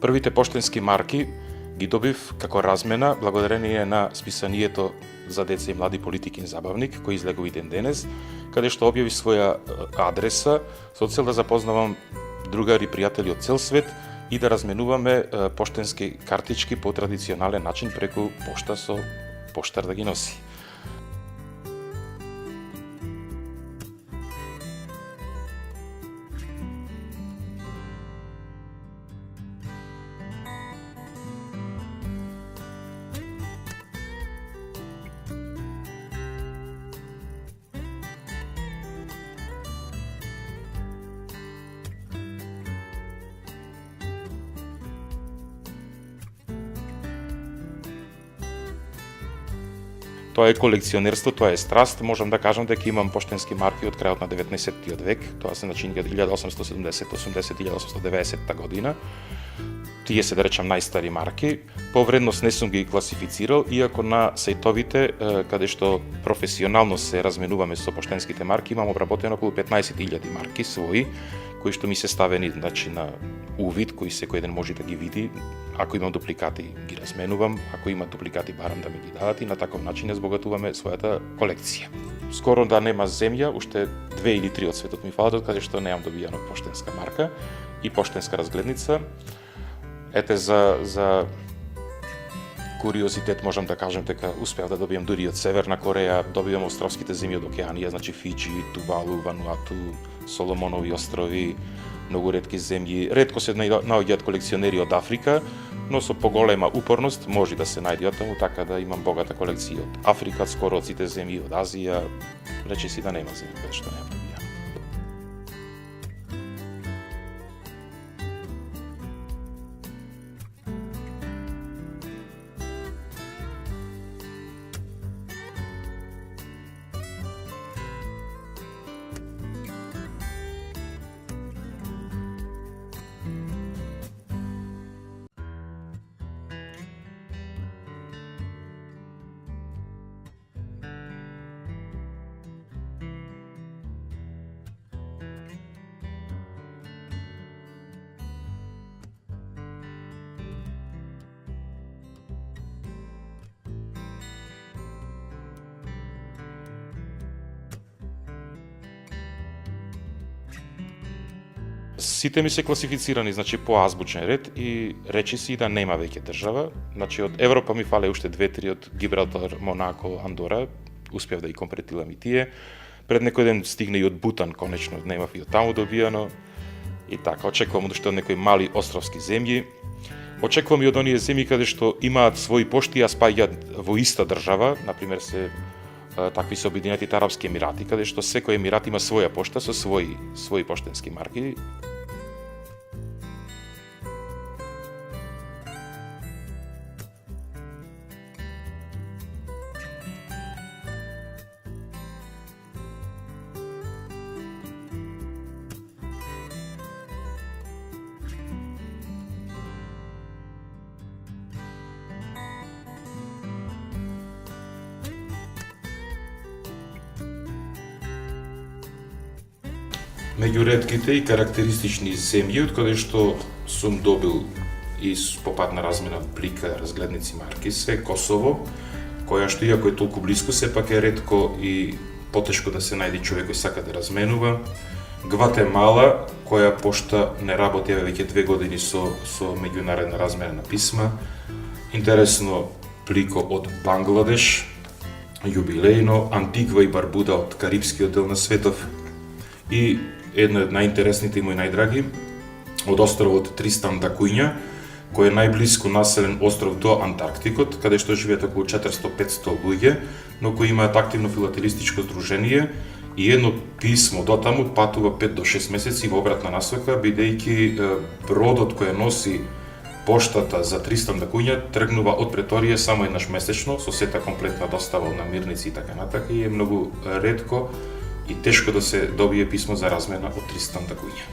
Првите поштенски марки ги добив како размена благодарение на списанието за деца и млади политикин забавник, кој излегува и ден денес, каде што објави своја адреса со цел да запознавам другари и пријатели од цел свет и да разменуваме поштенски картички по традиционален начин преку пошта со поштар да ги носи. Тоа е колекционерство, тоа е страст. Можам да кажам дека имам поштенски марки од крајот на 19-тиот век. Тоа се начини 1870-1890 година. Тие се, да речам, најстари марки. По вредност не сум ги класифицирал, иако на сајтовите каде што професионално се разменуваме со поштенските марки, имам обработено околу 15.000 марки своји, кои што ми се ставени, значи, на увид, кои секој ден може да ги види. Ако имам дупликати, ги разменувам, ако има дупликати, барам да ми ги дадат и на таков начин ја збогатуваме својата колекција. Скоро да нема земја, уште 2 или 3 од светот ми фалат, каде што немам добијано поштенска марка и поштенска разгледница. Ете, за куриозитет можам да кажем дека успеав да добијам дури од Северна Кореја, добивам островските земји од Океанија, значи Фиџи, Тувалу, Вануату, Соломонови острови, многу ретки земји. Ретко се наоѓаат колекционери од Африка, но со поголема упорност може да се најдат таму, така да имам богата колекција од Африка, скоро од сите земји, од Азија, речиси да нема земји каде што нема добијано. Сите ми се класифицирани, значи, по азбучен ред и речиси да нема веќе држава. Значи, од Европа ми фале уште 2-3 од Гибралтар, Монако, Андора, успеав да ги комплетирам и тие. Пред некој ден стигна и од Бутан, конечно, немав и од таму добијано. И така, очекувам уште од некои мали островски земји. Очекувам и од оние земји каде што имаат своји пошти, а спаѓаат во иста држава, например такви се Обединетите арапски емирати, каде што секој емират има своја пошта со своји поштенски марки. Меѓу ретките и карактеристични земји од каде што сум добил и попадна размена блика, разгледници, марки, се Косово, која што иако е толку блиско, сепак е ретко и потешко да се најде човек кој сака да разменува. Гватемала, која пошта не работи веќе 2 години со меѓународна размена на писма. Интересно, блико од Бангладеш, јубилејно, Антигва и Барбуда од Карипскиот дел на светов и една од најинтересните и мои најдраги, од островот Тристан да Куња, кој е најблиско населен остров до Антарктикот, каде што живеат околу 400-500 луѓе, но кои имаат активно филателистичко здружение и едно писмо до таму патува 5 до 6 месеци во обратна насока, бидејќи бродот кој носи поштата за Тристан да Куња тргнува од Преторија само еднаш месечно, со сета комплетна достава од намирници и така натака, и е многу ретко и тешко да се добие писмо за размена од Тристан да Куња.